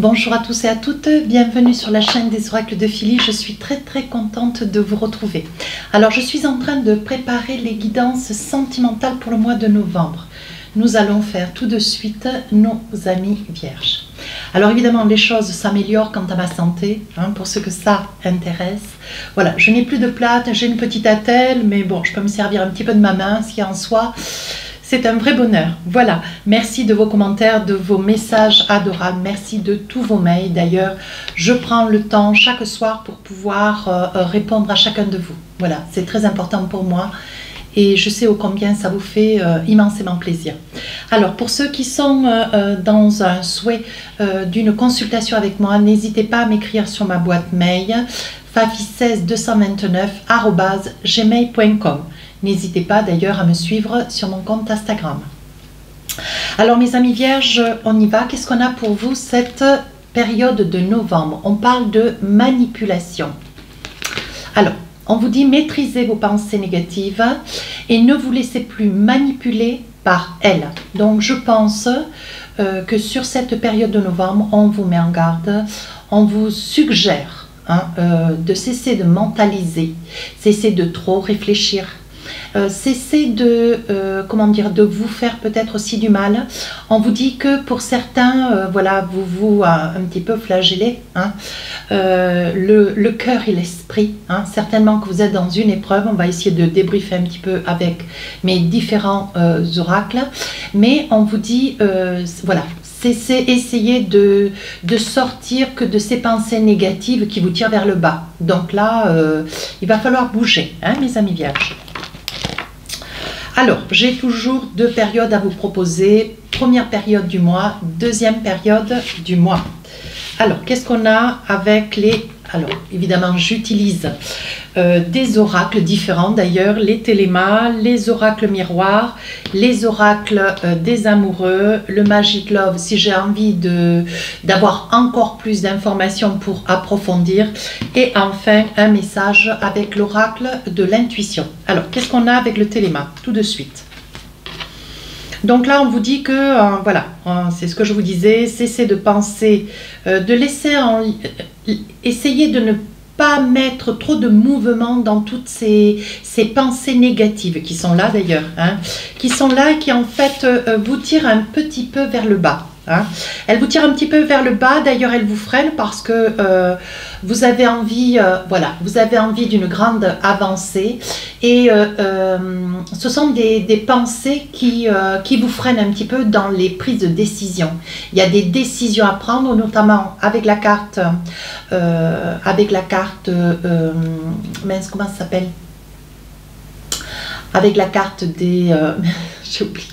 Bonjour à tous et à toutes, bienvenue sur la chaîne des oracles de Philly. Je suis très contente de vous retrouver. Alors je suis en train de préparer les guidances sentimentales pour le mois de novembre. Nous allons faire tout de suite nos amis vierges. Alors évidemment les choses s'améliorent quant à ma santé, pour ceux que ça intéresse. Voilà, je n'ai plus de plâtre, j'ai une petite attelle, mais bon, je peux me servir un petit peu de ma main, ce qui en soi... C'est un vrai bonheur. Voilà, merci de vos commentaires, de vos messages adorables, merci de tous vos mails. D'ailleurs, je prends le temps chaque soir pour pouvoir répondre à chacun de vous. Voilà, c'est très important pour moi et je sais ô combien ça vous fait immensément plaisir. Alors, pour ceux qui sont dans un souhait d'une consultation avec moi, n'hésitez pas à m'écrire sur ma boîte mail fafi16229@gmail.com. N'hésitez pas d'ailleurs à me suivre sur mon compte Instagram. Alors mes amis vierges, on y va. Qu'est-ce qu'on a pour vous cette période de novembre? On parle de manipulation. Alors, on vous dit maîtrisez vos pensées négatives et ne vous laissez plus manipuler par elles. Donc je pense que sur cette période de novembre, on vous met en garde, on vous suggère de cesser de mentaliser, cesser de trop réfléchir. Cessez de, de vous faire peut-être aussi du mal. On vous dit que pour certains, voilà, vous un petit peu flagellez, le cœur et l'esprit. Certainement que vous êtes dans une épreuve. On va essayer de débriefer un petit peu avec mes différents oracles. Mais on vous dit, voilà, essayez de sortir que de ces pensées négatives qui vous tirent vers le bas. Donc là, il va falloir bouger, mes amis vierges. Alors, j'ai toujours deux périodes à vous proposer. Première période du mois, deuxième période du mois. Alors, qu'est-ce qu'on a avec les... Alors, évidemment, j'utilise des oracles différents d'ailleurs, les télémas, les oracles miroirs, les oracles des amoureux, le Magic Love si j'ai envie d'avoir encore plus d'informations pour approfondir, et enfin un message avec l'oracle de l'intuition. Alors, qu'est-ce qu'on a avec le téléma? Tout de suite. Donc là, on vous dit que, voilà, c'est ce que je vous disais, cessez de penser, de laisser essayer de ne pas mettre trop de mouvement dans toutes ces pensées négatives qui sont là d'ailleurs, qui sont là et qui en fait vous tirent un petit peu vers le bas. Elle vous tire un petit peu vers le bas, d'ailleurs elle vous freine parce que vous avez envie, voilà, vous avez envie d'une grande avancée et ce sont des pensées qui vous freinent un petit peu dans les prises de décision. Il y a des décisions à prendre, notamment avec la carte, mince, comment ça s'appelle? Avec la carte des... j'ai oublié.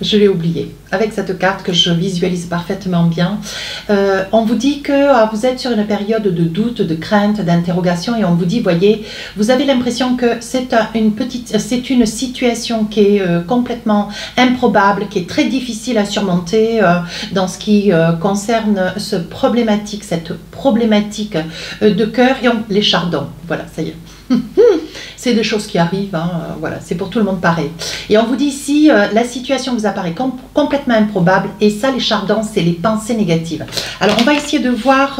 Je l'ai oublié, avec cette carte que je visualise parfaitement bien. On vous dit que vous êtes sur une période de doute, de crainte, d'interrogation et on vous dit, voyez, vous avez l'impression que c'est une situation qui est complètement improbable, qui est très difficile à surmonter dans ce qui concerne cette problématique de cœur et les chardons. Voilà, ça y est. C'est des choses qui arrivent, voilà, c'est pour tout le monde pareil. Et on vous dit ici, la situation vous apparaît complètement improbable et ça, les chardons, c'est les pensées négatives. Alors, on va essayer de voir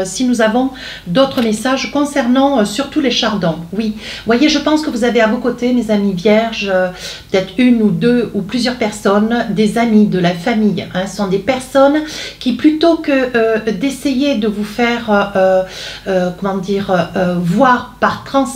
si nous avons d'autres messages concernant surtout les chardons. Oui, voyez, je pense que vous avez à vos côtés, mes amis vierges, peut-être une ou deux ou plusieurs personnes, des amis, de la famille. Ce sont des personnes qui, plutôt que d'essayer de vous faire, voir par transparence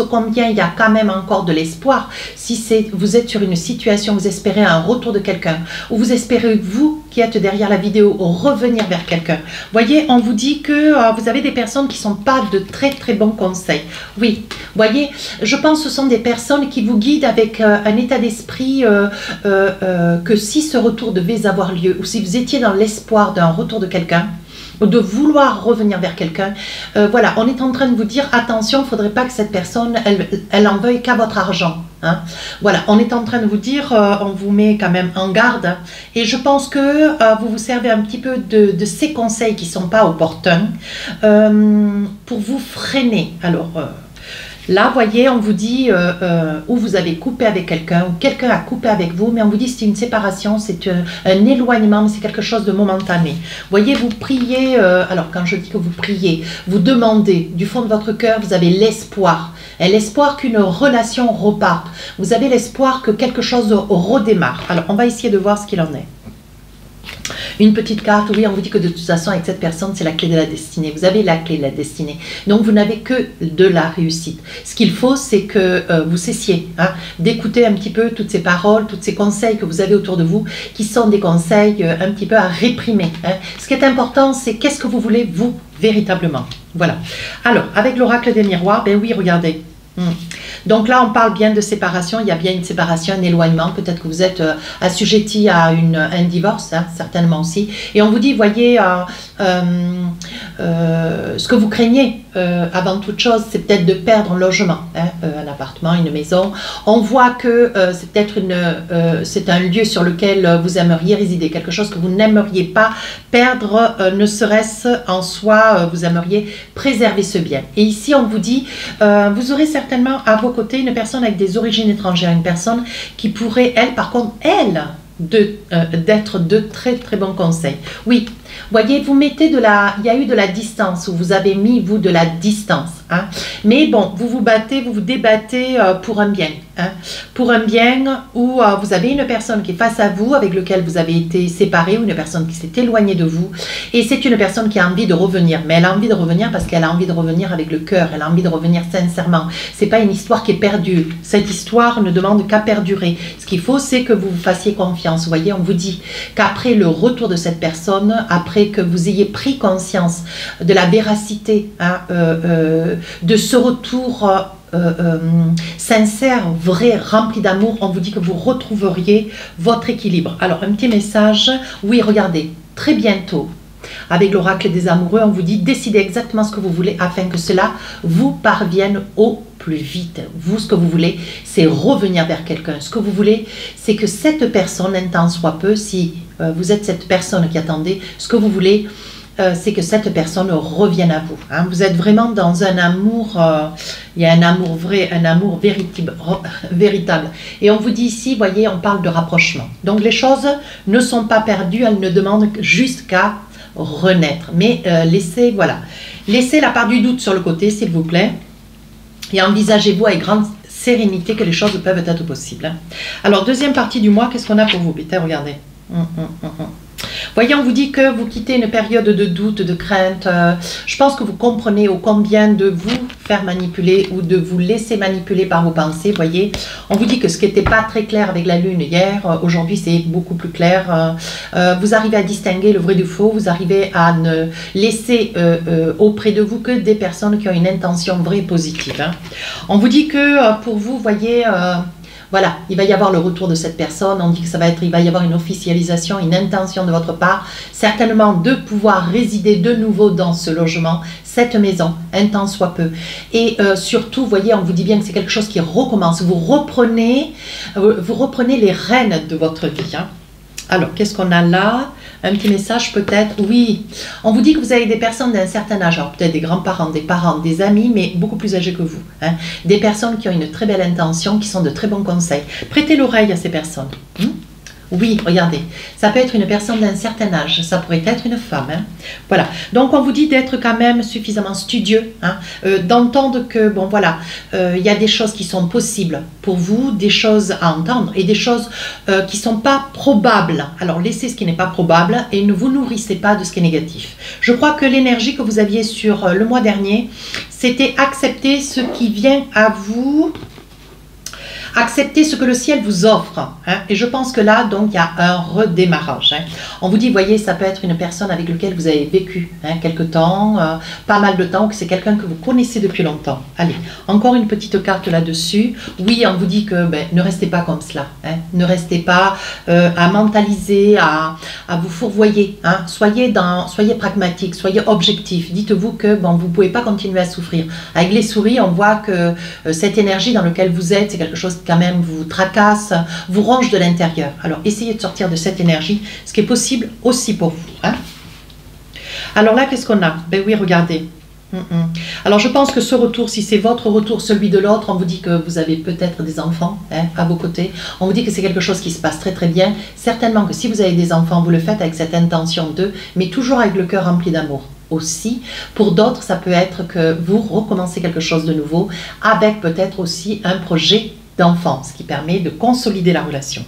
combien il y a quand même encore de l'espoir, si vous êtes sur une situation, vous espérez un retour de quelqu'un, ou vous espérez, vous qui êtes derrière la vidéo, revenir vers quelqu'un. Voyez, on vous dit que vous avez des personnes qui ne sont pas de très bons conseils. Oui, voyez, je pense que ce sont des personnes qui vous guident avec un état d'esprit que si ce retour devait avoir lieu, ou si vous étiez dans l'espoir d'un retour de quelqu'un, de vouloir revenir vers quelqu'un, voilà, on est en train de vous dire attention, il ne faudrait pas que cette personne, elle en veuille qu'à votre argent. Voilà, on est en train de vous dire, on vous met quand même en garde, et je pense que vous vous servez un petit peu de ces conseils qui ne sont pas opportuns pour vous freiner. Alors, Là, voyez, on vous dit où vous avez coupé avec quelqu'un, ou quelqu'un a coupé avec vous, mais on vous dit c'est une séparation, c'est un éloignement, mais c'est quelque chose de momentané. Voyez, vous priez, alors quand je dis que vous priez, vous demandez du fond de votre cœur, vous avez l'espoir, et l'espoir qu'une relation reparte. Vous avez l'espoir que quelque chose redémarre. Alors, on va essayer de voir ce qu'il en est. Une petite carte, oui, on vous dit que de toute façon, avec cette personne, c'est la clé de la destinée. Vous avez la clé de la destinée. Donc, vous n'avez que de la réussite. Ce qu'il faut, c'est que vous cessiez d'écouter un petit peu toutes ces paroles, tous ces conseils que vous avez autour de vous, qui sont des conseils un petit peu à réprimer. Ce qui est important, c'est qu'est-ce que vous voulez, vous, véritablement. Voilà. Alors, avec l'oracle des miroirs, ben oui, regardez. Donc là, on parle bien de séparation, il y a bien une séparation, un éloignement, peut-être que vous êtes assujetti à un divorce, certainement aussi. Et on vous dit, voyez, ce que vous craignez avant toute chose, c'est peut-être de perdre un logement, un appartement, une maison. On voit que c'est peut-être c'est un lieu sur lequel vous aimeriez résider, quelque chose que vous n'aimeriez pas perdre, ne serait-ce en soi, vous aimeriez préserver ce bien. Et ici, on vous dit, vous aurez certainement à vos côtés une personne avec des origines étrangères, une personne qui pourrait, elle, par contre, elle, d'être de très très bons conseils. Oui, voyez, vous mettez il y a eu de la distance, ou vous avez mis, vous, de la distance. Mais bon, vous vous battez, vous vous débattez pour un bien. Pour un bien où vous avez une personne qui est face à vous, avec laquelle vous avez été séparé, ou une personne qui s'est éloignée de vous. Et c'est une personne qui a envie de revenir. Mais elle a envie de revenir parce qu'elle a envie de revenir avec le cœur. Elle a envie de revenir sincèrement. C'est pas une histoire qui est perdue. Cette histoire ne demande qu'à perdurer. Ce qu'il faut, c'est que vous vous fassiez confiance. Vous voyez, on vous dit qu'après le retour de cette personne, après que vous ayez pris conscience de la véracité de ce retour sincère, vrai, rempli d'amour, on vous dit que vous retrouveriez votre équilibre. Alors, un petit message. Oui, regardez, très bientôt, avec l'oracle des amoureux, on vous dit décidez exactement ce que vous voulez afin que cela vous parvienne au plus vite. Vous, ce que vous voulez, c'est revenir vers quelqu'un. Ce que vous voulez, c'est que cette personne, un temps soit peu, si vous êtes cette personne qui attendait, ce que vous voulez, c'est que cette personne revienne à vous. Vous êtes vraiment dans un amour, il y a un amour vrai, un amour véritable. Et on vous dit ici, voyez, on parle de rapprochement. Donc les choses ne sont pas perdues, elles ne demandent juste qu'à renaître. Mais laissez la part du doute sur le côté, s'il vous plaît, et envisagez-vous avec grande sérénité que les choses peuvent être possibles. Alors, deuxième partie du mois, qu'est-ce qu'on a pour vous, Peter? Regardez. Voyez, on vous dit que vous quittez une période de doute, de crainte. Je pense que vous comprenez ô combien de vous faire manipuler ou de vous laisser manipuler par vos pensées. Voyez, on vous dit que ce qui n'était pas très clair avec la lune hier, aujourd'hui c'est beaucoup plus clair. Vous arrivez à distinguer le vrai du faux. Vous arrivez à ne laisser auprès de vous que des personnes qui ont une intention vraie et positive. On vous dit que pour vous, voyez... voilà, il va y avoir le retour de cette personne, on dit que il va y avoir une officialisation, une intention de votre part, certainement de pouvoir résider de nouveau dans ce logement, cette maison, un temps soit peu. Et surtout, vous voyez, on vous dit bien que c'est quelque chose qui recommence, vous reprenez les rênes de votre vie. Alors, qu'est-ce qu'on a là? Un petit message peut-être, oui. On vous dit que vous avez des personnes d'un certain âge, alors peut-être des grands-parents, des amis, mais beaucoup plus âgés que vous. Des personnes qui ont une très belle intention, qui sont de très bons conseils. Prêtez l'oreille à ces personnes. Oui, regardez, ça peut être une personne d'un certain âge, ça pourrait être une femme. Voilà, donc on vous dit d'être quand même suffisamment studieux, d'entendre que, bon voilà, il y a des choses qui sont possibles pour vous, des choses à entendre et des choses qui ne sont pas probables. Alors laissez ce qui n'est pas probable et ne vous nourrissez pas de ce qui est négatif. Je crois que l'énergie que vous aviez sur le mois dernier, c'était accepter ce qui vient à vous. Acceptez ce que le ciel vous offre. Et je pense que là, donc, il y a un redémarrage. On vous dit, voyez, ça peut être une personne avec laquelle vous avez vécu quelque temps, pas mal de temps, que c'est quelqu'un que vous connaissez depuis longtemps. Allez, encore une petite carte là-dessus. Oui, on vous dit que ne restez pas comme cela. Ne restez pas à mentaliser, à vous fourvoyer. Soyez pragmatique, soyez objectif. Dites-vous que vous ne pouvez pas continuer à souffrir. Avec les souris, on voit que cette énergie dans laquelle vous êtes, c'est quelque chose qui quand même vous tracasse, vous ronge de l'intérieur. Alors, essayez de sortir de cette énergie, ce qui est possible aussi pour vous. Alors là, qu'est-ce qu'on a? Ben oui, regardez. Alors je pense que ce retour, si c'est votre retour, celui de l'autre, on vous dit que vous avez peut-être des enfants à vos côtés, on vous dit que c'est quelque chose qui se passe très très bien. Certainement que si vous avez des enfants, vous le faites avec cette intention d'eux, mais toujours avec le cœur rempli d'amour aussi. Pour d'autres, ça peut être que vous recommencez quelque chose de nouveau, avec peut-être aussi un projet d'enfant, ce qui permet de consolider la relation.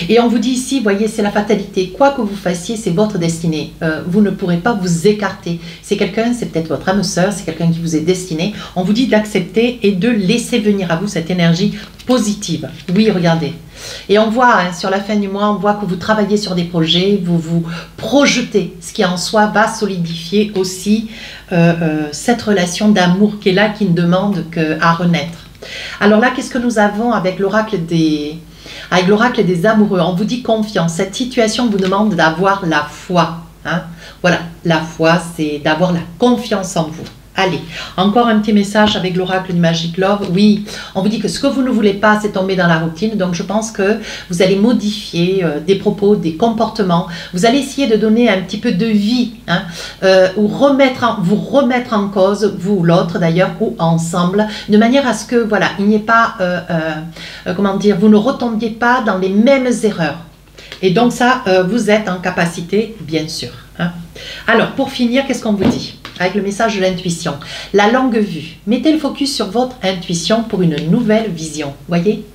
Et on vous dit ici, voyez, c'est la fatalité. Quoi que vous fassiez, c'est votre destinée. Vous ne pourrez pas vous écarter. C'est quelqu'un, c'est peut-être votre âme sœur, c'est quelqu'un qui vous est destiné. On vous dit d'accepter et de laisser venir à vous cette énergie positive. Oui, regardez. Et on voit, sur la fin du mois, on voit que vous travaillez sur des projets, vous vous projetez, ce qui en soi va solidifier aussi cette relation d'amour qui est là, qui ne demande qu'à renaître. Alors là, qu'est-ce que nous avons avec l'oracle des amoureux? On vous dit confiance. Cette situation vous demande d'avoir la foi. Voilà, la foi, c'est d'avoir la confiance en vous. Allez, encore un petit message avec l'oracle du Magic Love. Oui, on vous dit que ce que vous ne voulez pas, c'est tomber dans la routine. Donc, je pense que vous allez modifier des propos, des comportements. Vous allez essayer de donner un petit peu de vie, ou vous remettre en cause, vous ou l'autre d'ailleurs, ou ensemble, de manière à ce que, voilà, il n'y ait pas, comment dire, vous ne retombiez pas dans les mêmes erreurs. Et donc ça, vous êtes en capacité, bien sûr. Alors, pour finir, qu'est-ce qu'on vous dit avec le message de l'intuition? La longue vue. Mettez le focus sur votre intuition pour une nouvelle vision. Voyez?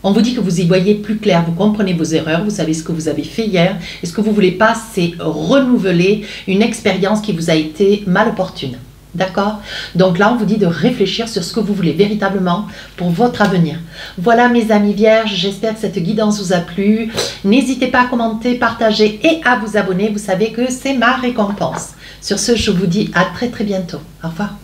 On vous dit que vous y voyez plus clair, vous comprenez vos erreurs, vous savez ce que vous avez fait hier. Et ce que vous ne voulez pas, c'est renouveler une expérience qui vous a été mal opportune. D'accord? Donc là, on vous dit de réfléchir sur ce que vous voulez véritablement pour votre avenir. Voilà mes amis vierges, j'espère que cette guidance vous a plu. N'hésitez pas à commenter, partager et à vous abonner. Vous savez que c'est ma récompense. Sur ce, je vous dis à très très bientôt. Au revoir.